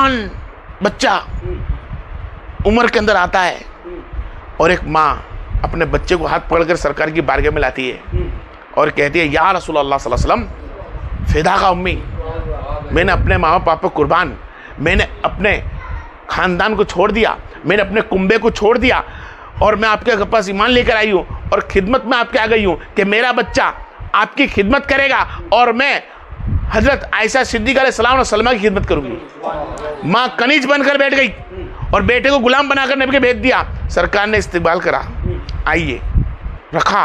जवान बच्चा उम्र के अंदर आता है और एक माँ अपने बच्चे को हाथ पकड़कर सरकार की बारगाह में लाती है और कहती है, या रसूल अल्लाह सल्लल्लाहु अलैहि वसल्लम, फिदा का उम्मी, मैंने अपने माँ बाप को कुर्बान, मैंने अपने खानदान को छोड़ दिया, मैंने अपने कुंबे को छोड़ दिया और मैं आपके पास ईमान लेकर आई हूँ और खिदमत में आपके आ गई हूँ कि मेरा बच्चा आपकी खिदमत करेगा और मैं हजरत आयशा सिद्दीक़ा अलैहिस्सलाम और सलमा की खिदमत करूँगी। माँ कनीज बनकर बैठ गई और बेटे को गुलाम बनाकर नबी के भेज दिया। सरकार ने इस्तकबाल करा, आइए, रखा।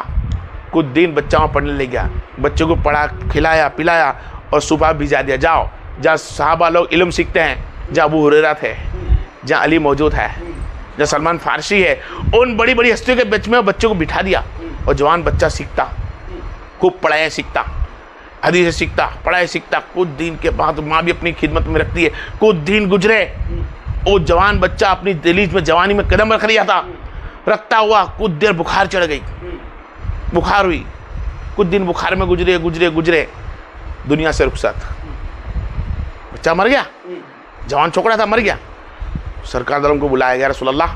कुछ दिन बच्चा वहाँ पढ़ने ले गया, बच्चों को पढ़ा, खिलाया पिलाया और सुबह भिजा दिया, जाओ जहाँ सहाबा लोग इल्म सीखते हैं, जहाँ अबू हुरैरा थे, जहाँ अली मौजूद है, जहाँ सलमान फारसी है, उन बड़ी बड़ी हस्तियों के बीच में बच्चों को बिठा दिया और जवान बच्चा सीखता, खूब पढ़ाई सीखता, हदीस सीखता, पढ़ाई सीखता। कुछ दिन के बाद माँ भी अपनी खिदमत में रखती है। कुछ दिन गुजरे, वो जवान बच्चा अपनी दहलीज में जवानी में कदम रख लिया था, रखता हुआ कुछ देर बुखार चढ़ गई, बुखार हुई, कुछ दिन बुखार में गुजरे गुजरे गुजरे, दुनिया से रुखसत, बच्चा मर गया, जवान छोकरा था, मर गया। सरकार दलों को बुलाया गया, रसूल अल्लाह,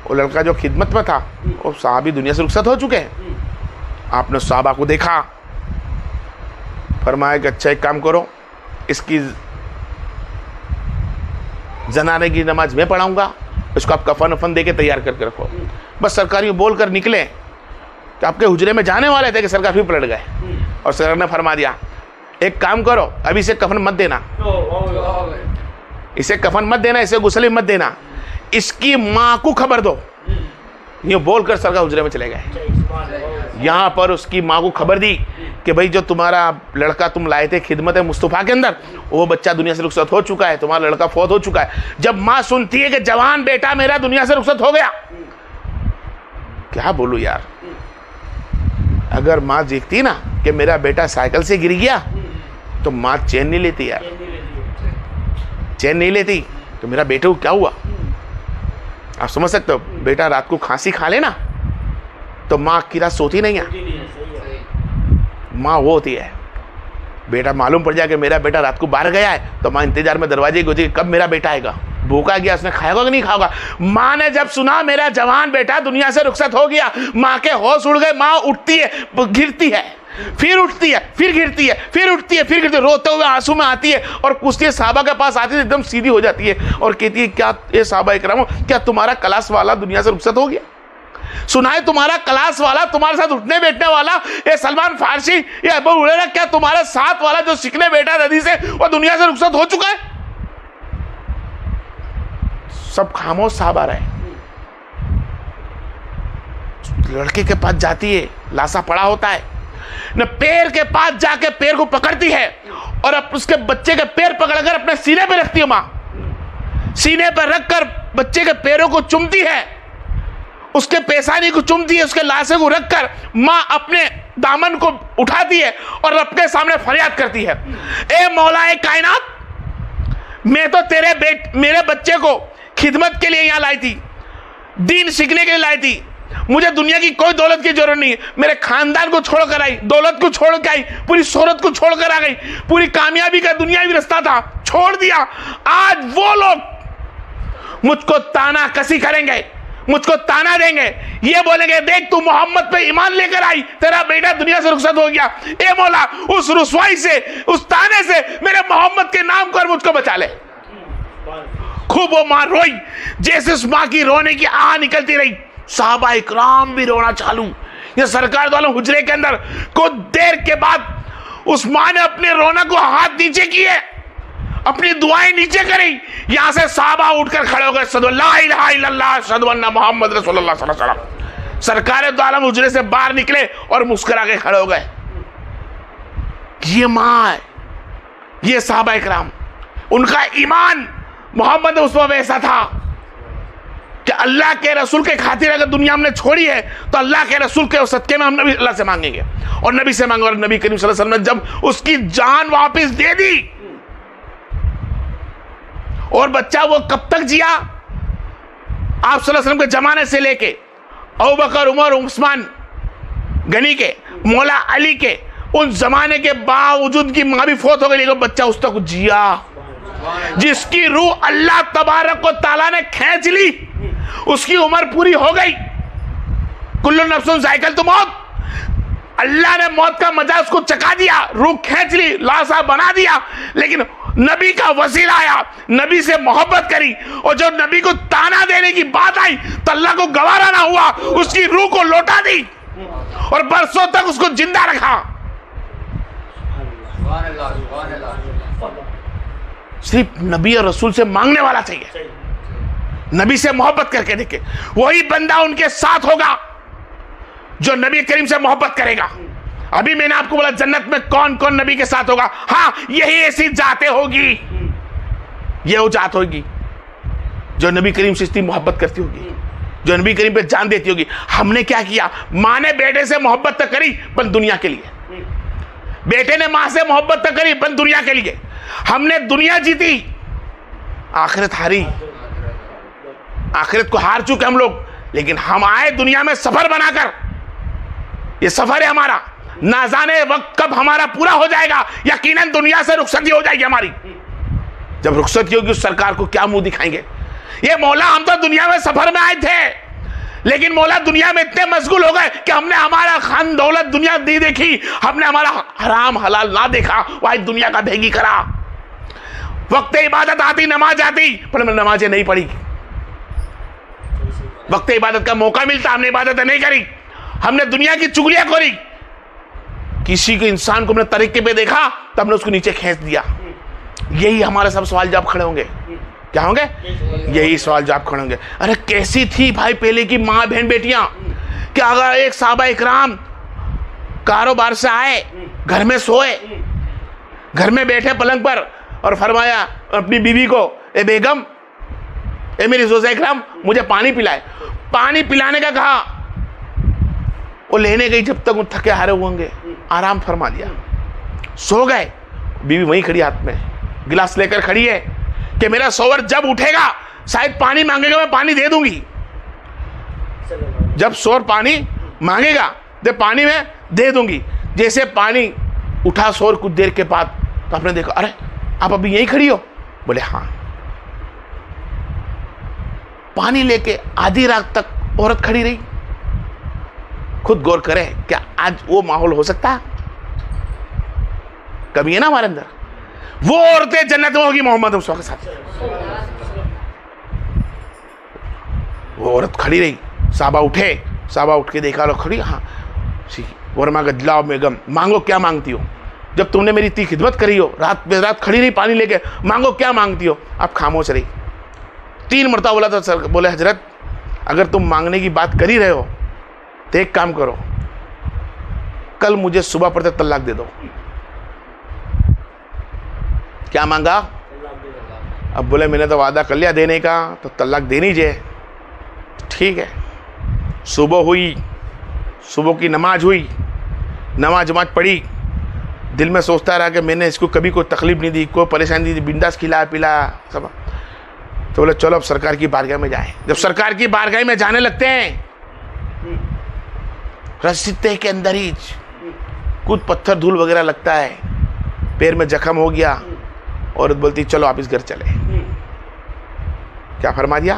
वो लड़का जो खिदमत में था वो साहबी दुनिया से रुखसत हो चुके हैं। आपने साहबा को देखा, फरमाया कि अच्छा एक काम करो, इसकी जनाने की नमाज मैं पढ़ाऊंगा, इसको आप कफन वफन दे के तैयार करके रखो। बस सरकारी बोल कर निकले कि आपके हुजरे में जाने वाले थे कि सरकार फिर पलट गए और सरकार ने फरमा दिया, एक काम करो, अभी इसे कफन मत देना, इसे कफन मत देना, इसे गुस्ली मत देना, इसकी माँ को खबर दो। ये बोलकर सरकार हुजरे में चले गए। यहाँ पर उसकी माँ को खबर दी कि भाई जो तुम्हारा लड़का तुम लाए थे खिदमत मुस्तफ़ा के अंदर, वो बच्चा दुनिया से रुखसत हो चुका है, तुम्हारा लड़का फौत हो चुका है। जब माँ सुनती है कि जवान बेटा मेरा दुनिया से रुखसत हो गया, क्या बोलूँ यार, अगर माँ देखती ना कि मेरा बेटा साइकिल से गिर गया तो माँ चैन नहीं लेती यार, चैन नहीं लेती तो मेरा बेटे को क्या हुआ। आप समझ सकते हो, बेटा रात को खांसी खा लेना तो माँ की रात सोती नहीं है। माँ वो होती है, बेटा मालूम पड़ जाए कि मेरा बेटा रात को बाहर गया है तो माँ इंतजार में दरवाजे की होती है, कब मेरा बेटा आएगा, भूखा गया, उसने खाएगा कि नहीं खाएगा। माँ ने जब सुना मेरा जवान बेटा दुनिया से रुखसत हो गया, माँ के होश उड़ गए। माँ उठती है, गिरती है, फिर उठती है, फिर गिरती है, फिर उठती है, फिर गिरती है, रोते हुए आंसू में आती है और पूछती है, साहबा के पास आती है, एकदम सीधी हो जाती है और कहती है, क्या ये साहबा इकराम, क्या तुम्हारा क्लास वाला दुनिया से रुखसत हो गया? सुना है तुम्हारा क्लास वाला, तुम्हारे साथ उठने बैठने वाला, ये सलमान फारसी, ये अबू हुरैरा, क्या तुम्हारे साथ वाला जो सीखने बैठा हदीस से वो दुनिया से रुखसत हो चुका है? सब खामोश साहब आ रहे हैं। लड़के के पास जाती है, लाशा पड़ा होता है, न पैर के पास जाके पैर को पकड़ती है और अब उसके बच्चे के पैर पकड़कर अपने सीने पे रखती है। मां सीने पर रखकर बच्चे के पैरों को चूमती है, उसके पेशानी को चूमती है, उसके लाशे को रखकर मां अपने दामन को उठाती है और अपने सामने फरियाद करती है, ए मौलाए कायनात, मैं तो मेरे बच्चे को खिदमत के लिए यहां लाई थी, दीन सीखने के लिए लाई थी, मुझे दुनिया की कोई दौलत की जरूरत नहीं है, मेरे खानदान को छोड़कर आई, दौलत को छोड़कर आई, पूरी शोहरत को छोड़कर आ गई, पूरी कामयाबी का दुनियावी रास्ता था, छोड़ दिया। आज वो लोग मुझको ताना कसी करेंगे, मुझको ताना देंगे, ये बोलेंगे, देख तू मोहम्मद पे ईमान लेकर आई, तेरा बेटा दुनिया से रुखसत हो गया, ए मौला उस रुसवाई से, उस ताने से मेरे मोहम्मद के नाम कर मुझको बचा ले। खूब वो मां रोई, जैसे उस मां की रोने की आह निकलती रही, साहबा इकराम भी रोना चालू। ये सरकार वालों हुजरे के अंदर कुछ देर के बाद उस मां ने अपने रोना को हाथ नीचे किए, अपनी दुआएं नीचे करी, यहां से साहबा उठकर खड़े हो गए, अशहदु ला इलाहा इल्लल्लाह अशहदु अन्ना मुहम्मद रसूलुल्लाह सल्लल्लाहु अलैहि वसल्लम। सरकार दो आलम हुजरे से बाहर निकले और मुस्कुरा के खड़े हो गए। ये मां, ये साहबा इकराम, उनका ईमान मोहम्मद उस वक्त ऐसा था कि अल्लाह के रसूल के खातिर अगर दुनिया हमने छोड़ी है तो अल्लाह के रसूल के सदके में हम नबी अल्लाह से मांगेंगे और नबी से मांगे। और नबी करीम सल्लल्लाहु अलैहि वसल्लम ने जब उसकी जान वापस दे दी और बच्चा वो कब तक जिया, आप सल्लल्लाहु अलैहि वसल्लम के जमाने से लेके अबू बकर, उमर, उस्मान गनी के, मौला अली के, उन जमाने के बावजूद की मां भी फौत हो गई, लेकिन बच्चा उस तक जिया। जिसकी रूह अल्लाह तबारक व तआला ने खींच ली, उसकी उम्र पूरी हो गई। कुल्लु नफ्सुन ज़ाइक़तुल मौत, अल्लाह ने मौत का मजा उसको चखा दिया, रूह खींच ली, लाशा बना दिया। लेकिन नबी का वसीला आया, नबी से मोहब्बत करी, और जो नबी को ताना देने की बात आई तो अल्लाह को गवारा ना हुआ, उसकी रूह को लौटा दी और बरसों तक उसको जिंदा रखा। सिर्फ नबी और रसूल से मांगने वाला चाहिए, नबी से मोहब्बत करके देखे, वही बंदा उनके साथ होगा जो नबी करीम से मोहब्बत करेगा। अभी मैंने आपको बोला जन्नत में कौन कौन नबी के साथ होगा। हाँ, यही ऐसी जातें होगी, ये वो जात होगी जो नबी करीम से इतनी मोहब्बत करती होगी, जो नबी करीम पे जान देती होगी। हमने क्या किया, माँ ने बेटे से मोहब्बत तो करी पर दुनिया के लिए, बेटे ने माँ से मोहब्बत तो करी पर दुनिया के लिए। हमने दुनिया जीती, आखिरत हारी, आखिरत को हार चुके हम लोग। लेकिन हम आए दुनिया में सफर बनाकर, ये सफर है हमारा, ना जाने वक्त कब हमारा पूरा हो जाएगा। यकीनन दुनिया से रुखसती हो जाएगी हमारी। जब रुखसती होगी उस सरकार को क्या मुंह दिखाएंगे। ये मौला, हम तो दुनिया में सफर में आए थे, लेकिन मौला दुनिया में इतने मशगूल हो गए कि हमने हमारा खान दौलत दुनिया दी देखी, हमने हमारा हराम हलाल ना देखा, वही दुनिया का भेगी करा। वक्त इबादत आती, नमाज आती, पर मैंने नमाजें नहीं पढ़ी। वक्त इबादत का मौका मिलता, हमने इबादत नहीं करी, हमने दुनिया की चुगलियां करी। किसी के इंसान को हमने तरीके पे देखा तो हमने उसको नीचे खींच दिया। यही हमारे सब सवाल जवाब खड़े होंगे। क्या होंगे? यही सवाल जवाब खड़े होंगे। अरे कैसी थी भाई पहले की माँ बहन बेटियां, कि अगर एक साहबा इकराम कारोबार से आए, घर में सोए, घर में बैठे पलंग पर, और फरमाया अपनी बीवी को, ए बेगम, ए मेरी जोजा इकराम, मुझे पानी पिलाए। पानी पिलाने का कहा, वो लेने गई, जब तक वो थके हारे होंगे, आराम फरमा दिया, सो गए। बीवी वहीं खड़ी, हाथ में गिलास लेकर खड़ी है कि मेरा सोवर जब उठेगा शायद पानी मांगेगा, मैं पानी दे दूंगी। जब सोवर पानी मांगेगा तो पानी मैं दे दूंगी। जैसे पानी उठा सोवर कुछ देर के बाद, तो आपने देखा, अरे आप अभी यहीं खड़ी हो? बोले हाँ। पानी लेके आधी रात तक औरत खड़ी रही। खुद गौर करें, क्या आज वो माहौल हो सकता है? कभी है ना हमारे अंदर। वो औरतें जन्नत में होगी मोहम्मद मुस्तफा के साथ। वो औरत खड़ी रही, साहबा उठे, साहबा उठ के देखा, लो खड़ी, हाँ वर्मा का दिलाओ बेगम, मांगो क्या मांगती हो? जब तुमने मेरी इतनी खिदमत करी हो, रात पे रात खड़ी रही पानी लेके, मांगो क्या मांगती हो? आप खामोश रही। 3 मरतबा बोला तो सर बोले, हजरत अगर तुम मांगने की बात कर ही रहे हो तो एक काम करो, कल मुझे सुबह पड़ते तलाक दे दो। क्या मांगा? अब बोले मैंने तो वादा कर लिया देने का, तो तलाक देनी चाहिए। ठीक है, सुबह हुई, सुबह की नमाज हुई, नमाज पढ़ी, दिल में सोचता रहा कि मैंने इसको कभी कोई तकलीफ नहीं दी, कोई परेशानी नहीं दी, बिंदास खिलाया पिलाया सब। तो बोले चलो अब सरकार की बारगाह में जाएं। जब सरकार की बारगाह में जाने लगते हैं, रास्ते के अंदर ही कुछ पत्थर धूल वगैरह लगता है, पैर में जख्म हो गया, औरत बोलती चलो आप इस घर चले। क्या फरमा दिया?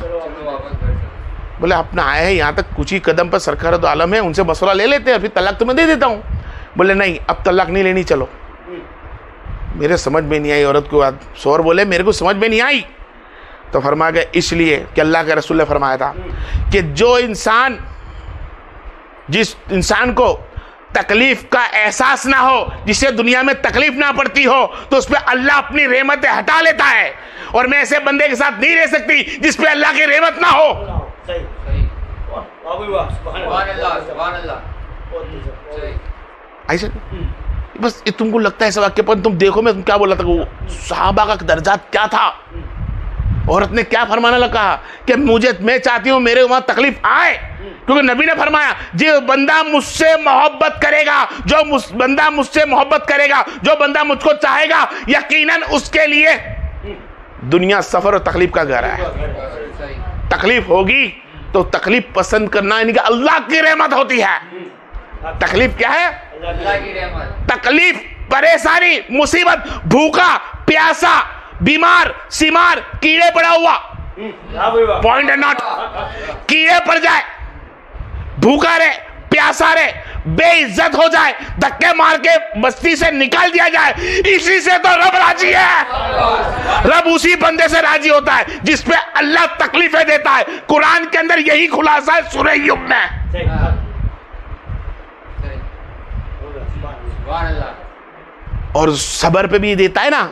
बोले अपना आए हैं यहाँ तक, कुछ ही कदम पर सरकार तो आलम है, उनसे मसला ले लेते हैं, फिर तलाक तुम्हें दे देता हूँ। बोले नहीं, अब तलाक नहीं लेनी, चलो। मेरे समझ में नहीं आई औरत को। शोर बोले मेरे को समझ में नहीं आई। तो फरमा गए इसलिए कि अल्लाह के रसूल ने फरमाया था कि जो इंसान, जिस इंसान को तकलीफ का एहसास ना हो, जिसे दुनिया में तकलीफ ना पड़ती हो, तो उस पर अल्लाह अपनी रहमतें हटा लेता है। और मैं ऐसे बंदे के साथ नहीं रह सकती जिस पे अल्लाह की रहमत ना हो। ऐसे बस ये तुमको लगता है इस वाक्य पर, तुम देखो मैं तुम क्या बोला था, वो सहाबा का दर्जा क्या था। औरत ने क्या फरमाना लगा कि मैं चाहती हूँ मेरे वहां तकलीफ आए, क्योंकि नबी ने फरमाया जो बंदा मुझसे मोहब्बत करेगा, जो बंदा मुझसे मोहब्बत करेगा, जो बंदा मुझको चाहेगा, यकीनन उसके लिए दुनिया सफर और तकलीफ का घर है। तकलीफ होगी तो तकलीफ पसंद करना यानी कि अल्लाह की रहमत होती है। तकलीफ क्या है? अल्लाह की रहमत। तकलीफ, परेशानी, मुसीबत, भूखा प्यासा, बीमार सीमार कीड़े पड़ा हुआ, पॉइंट है नॉट, कीड़े पड़ जाए, भूखा रहे, प्यासा रहे, बेइज्जत हो जाए, धक्के मार के बस्ती से निकाल दिया जाए, इसी से तो रब राजी है। रब उसी बंदे से राजी होता है जिस पे अल्लाह तकलीफें देता है। कुरान के अंदर यही खुलासा है सूरह यूब में। और सबर पे भी देता है ना,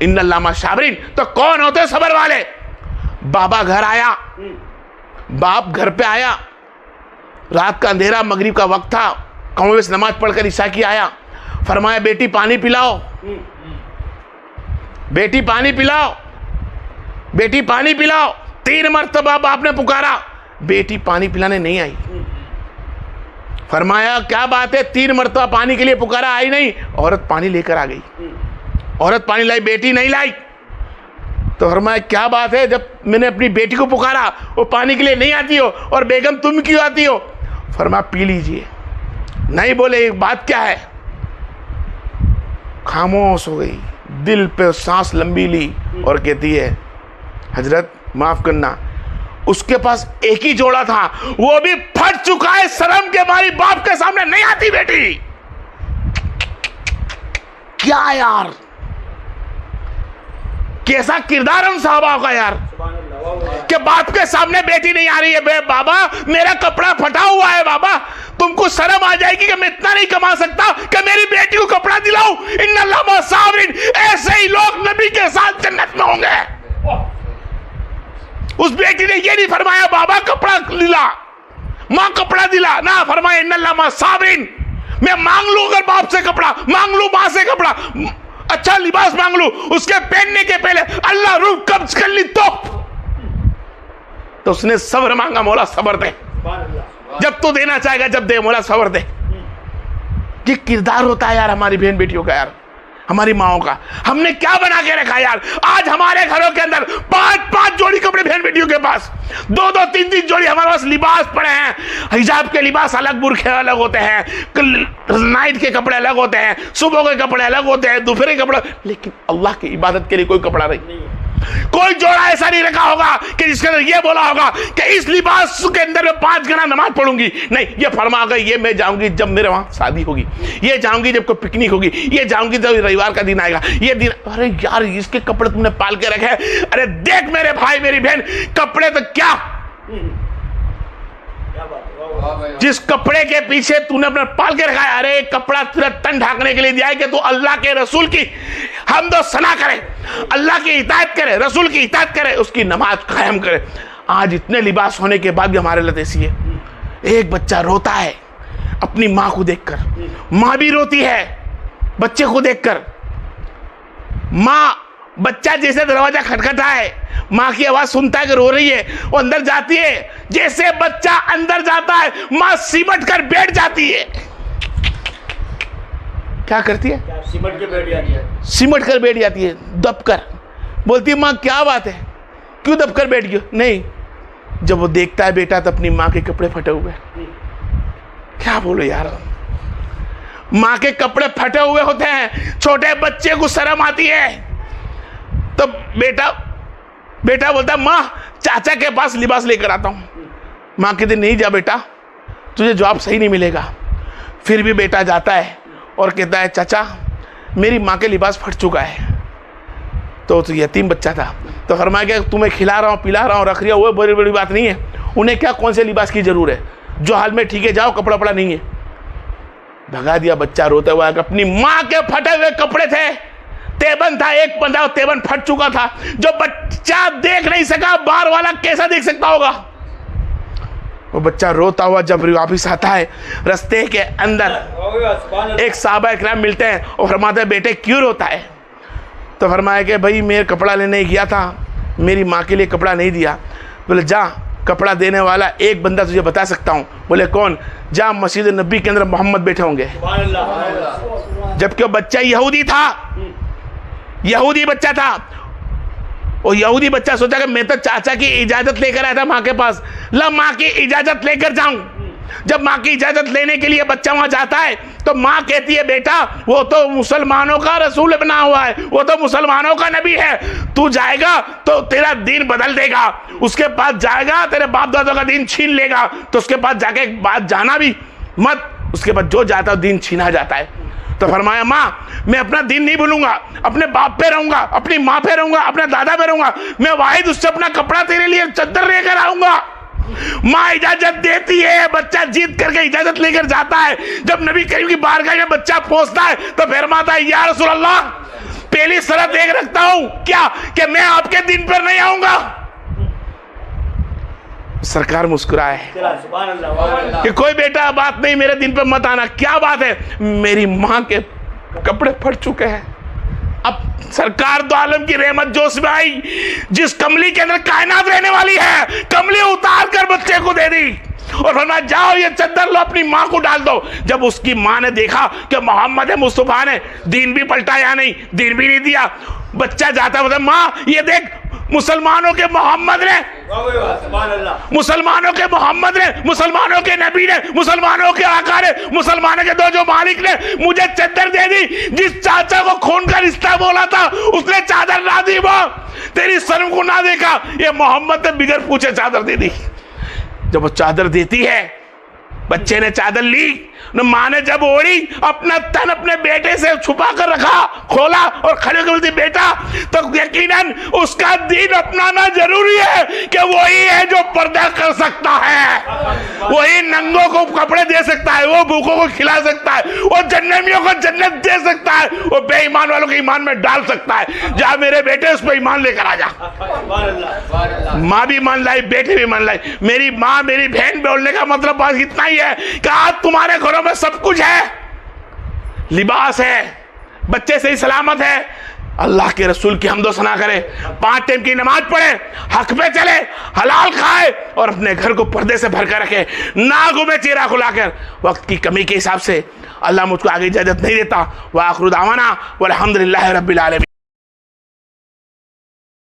इन्नल्लाह मा साबिरीन। तो कौन होते सबर वाले? बाबा घर आया, बाप घर पे आया, रात का अंधेरा, मगरिब का वक्त था, कमोबेश नमाज पढ़कर ईशा की आया, फरमाया बेटी पानी पिलाओ, बेटी पानी पिलाओ, बेटी पानी पिलाओ। 3 मरतबा बाप ने पुकारा, बेटी पानी पिलाने नहीं आई। फरमाया क्या बात है, 3 मरतबा पानी के लिए पुकारा, आई नहीं। औरत पानी लेकर आ गई, औरत पानी लाई, बेटी नहीं लाई। तो फरमाया क्या बात है, जब मैंने अपनी बेटी को पुकारा वो पानी के लिए नहीं आती हो, और बेगम तुम क्यों आती हो? फरमाया पी लीजिए। नहीं बोले एक बात क्या है, खामोश हो गई, दिल पे सांस लंबी ली और कहती है हजरत माफ करना, उसके पास एक ही जोड़ा था, वो भी फट चुका है, शर्म के मारी बाप के सामने नहीं आती बेटी। क्या यार, कैसा किरदार उन साहबा का यार, कि बाप के सामने बेटी नहीं आ रही है। बे बाबा मेरा कपड़ा फटा हुआ है, बाबा तुमको शर्म आ जाएगी कि मैं इतना नहीं कमा सकता कि मेरी बेटी को कपड़ा दिलाऊं। इन्नल्लाह मा साबिरीन। ऐसे ही लोग नबी के साथ जन्नत में होंगे। उस बेटी ने ये नहीं फरमाया बाबा कपड़ा दिला, मां कपड़ा दिला, ना फरमाया इन्नल्लाह मा साबिरीन। मैं मांग लूं अगर बाप से कपड़ा, मांग लूं मां से कपड़ा, अच्छा लिबास मांग लूं, उसके पहनने के पहले अल्लाह रूह कब्ज कर ली तो उसने सब्र मांगा, मौला सब्र दे, जब तू देना चाहेगा जब दे, मौला सब्र दे। ये किरदार होता है यार हमारी बहन बेटियों का, यार हमारी माओ का। हमने क्या बना के रखा यार, आज हमारे घरों के अंदर 5-5 जोड़ी कपड़े बहन बेटियों के पास, 2-2 3-3 जोड़ी हमारे पास लिबास पड़े हैं। हिजाब के लिबास अलग, बुरखे अलग होते हैं, नाइट के कपड़े अलग होते हैं, सुबह के कपड़े अलग होते हैं, दोपहर के कपड़े, लेकिन अल्लाह की इबादत के लिए कोई कपड़ा नहीं। कोई जोड़ा ऐसा नहीं रखा होगा कि जिसके अंदर ये बोला होगा कि इस लिबास के अंदर मैं 5 घंटा नमाज पढ़ूंगी। नहीं, ये फरमा गई ये मैं जाऊंगी जब मेरे वहां शादी होगी, ये जाऊंगी जब कोई पिकनिक होगी, ये जाऊंगी जब रविवार का दिन आएगा, ये दिन। अरे यार इसके कपड़े तुमने पाल के रखे हैं। अरे देख मेरे भाई मेरी बहन, कपड़े तो क्या, जिस कपड़े के पीछे तूने अपना पाल के रखा है, अरे कपड़ा तेरा तन ढांकने के लिए दिया है कि तू अल्लाह के रसूल की हमद व सना करे, अल्लाह की इताअत करे, रसूल की इताअत करे, उसकी नमाज कायम करे। आज इतने लिबास होने के बाद भी हमारे लत ऐसी है। एक बच्चा रोता है अपनी माँ को देखकर, माँ भी रोती है बच्चे को देखकर। माँ, बच्चा जैसे दरवाजा खटखटा है, माँ की आवाज सुनता है कि रो रही है, वो अंदर जाती है, जैसे बच्चा अंदर जाता है माँ सिमट कर बैठ जाती है। क्या करती है? सिमट कर बैठ जाती है, सिमट कर बैठ जाती है, दब कर। बोलती है माँ क्या बात है, क्यों दब कर बैठ गई? नहीं, जब वो देखता है बेटा तो अपनी माँ के कपड़े फटे हुए। क्या बोलो यार, माँ के कपड़े फटे हुए होते हैं, छोटे बच्चे को शर्म आती है, तो बेटा बोलता है माँ चाचा के पास लिबास लेकर आता हूँ। माँ कहती नहीं जा बेटा, तुझे जवाब सही नहीं मिलेगा। फिर भी बेटा जाता है और कहता है चाचा मेरी माँ के लिबास फट चुका है। तो यतीम बच्चा था, तो फरमाया कि तुम्हें खिला रहा हूँ, पिला रहा हूँ, रख रहा हूँ, वो बड़ी बड़ी बात नहीं है। उन्हें क्या कौन से लिबास की जरूरत है, जो हाल में ठीक है, जाओ, कपड़ा पड़ा नहीं है। भगा दिया। बच्चा रोता हुआ अपनी माँ के फटे हुए कपड़े थे, तेबन था, एक बंदा तेबन फट चुका था, जो बच्चा देख नहीं सका, बाहर वाला कैसा देख सकता होगा। वो बच्चा रोता हुआ जब वापिस आता है, रास्ते के अंदर एक साहबा इकराम मिलते हैं और फरमाते हैं बेटे क्यों रोता है? तो फरमाया कि भाई मैं कपड़ा लेने गया था, मेरी माँ के लिए कपड़ा नहीं दिया। बोले जा, कपड़ा देने वाला एक बंदा तुझे बता सकता हूँ। बोले कौन? जा, मस्जिद नबी के अंदर मोहम्मद बैठे होंगे। जबकि वो बच्चा यहूदी था, यहूदी बच्चा था। और यहूदी बच्चा सोचा कि मैं तो चाचा की इजाजत लेकर आया था माँ के पास, ला माँ की इजाजत लेकर जाऊं। जब माँ की इजाजत लेने के लिए बच्चा वहां जाता है तो माँ कहती है बेटा वो तो मुसलमानों का रसूल बना हुआ है, वो तो मुसलमानों का नबी है, तू जाएगा तो तेरा दीन बदल देगा, उसके पास जाएगा तेरे बाप दादा का दीन छीन लेगा, तो उसके पास जाके एक बात जाना भी मत, उसके बाद जो जाता है दीन छीना जाता है। तो फरमाया माँ मैं अपना दीन नहीं भूलूंगा, अपने बाप पे रहूंगा, अपनी माँ पे रहूंगा, अपने दादा पे रहूंगा, मैं वाहिद उससे अपना कपड़ा तेरे लिए चद्दर लेकर आऊंगा। माँ इजाजत देती है, बच्चा जीत करके इजाजत लेकर जाता है। जब नबी करीम की बारगाह में बच्चा पहुंचता है तो फरमाता है या रसूल अल्लाह पहली शर्त एक रखता हूं, क्या कि मैं आपके दिन पर नहीं आऊंगा। सरकार मुस्कुराए कि कोई बेटा बात नहीं, मेरे दिन पे मत आना। क्या बात है? मेरी मां के कपड़े फट चुके हैं। अब सरकार दो आलम की रहमत जोश में आई, जिस कमली के अंदर कायनात रहने वाली है, कमली उतार कर बच्चे को दे दी और फरमाया जाओ ये चद्दर लो अपनी मां को डाल दो। जब उसकी मां ने देखा कि मोहम्मद मुस्तफा ने दीन भी पलटाया नहीं, दीन भी नहीं दिया, बच्चा जाता मतलब मां ये देख मुसलमानों के मोहम्मद ने, मुसलमानों के मोहम्मद ने, मुसलमानों के नबी ने, मुसलमानों के आका ने, मुसलमानों के दो जो मालिक ने मुझे चादर दे दी। जिस चाचा को खून का रिश्ता बोला था उसने चादर ना दी, वो तेरी शर्म को ना देखा, ये मोहम्मद ने बिगड़ पूछे चादर दे दी। जब वो चादर देती है, बच्चे ने चादर ली, मां ने जब ओढ़ी, अपना तन अपने बेटे से छुपा कर रखा, खोला और खड़े होकर बोलती बेटा, तो यकीनन उसका दीन अपनाना जरूरी है कि वही है जो पर्दा कर सकता है, वही नंगों को कपड़े दे सकता है, वो भूखों को खिला सकता है, वो जन्नतियों को जन्नत दे सकता है, वो बेईमान वालों को ईमान में डाल सकता है। जा मेरे बेटे उस पर ईमान लेकर आ जा। माँ भी मान लाई, बेटे भी मान लाई। मेरी माँ मेरी बहन बोलने का मतलब बस इतना ही है कि आज तुम्हारे घरों में सब कुछ है, लिबास है, बच्चे सही सलामत है, अल्लाह के रसूल की हमदो सना करे, 5 टाइम की नमाज पढ़े, हक पे चले, हलाल खाए और अपने घर को पर्दे से भर कर रखे, ना घूमे चेहरा खुलाकर। वक्त की कमी के हिसाब से अल्लाह मुझको आगे इजाजत नहीं देता। व आखिर दावाना वल्हम्दुलिल्लाहि रब्बिल आलमीन।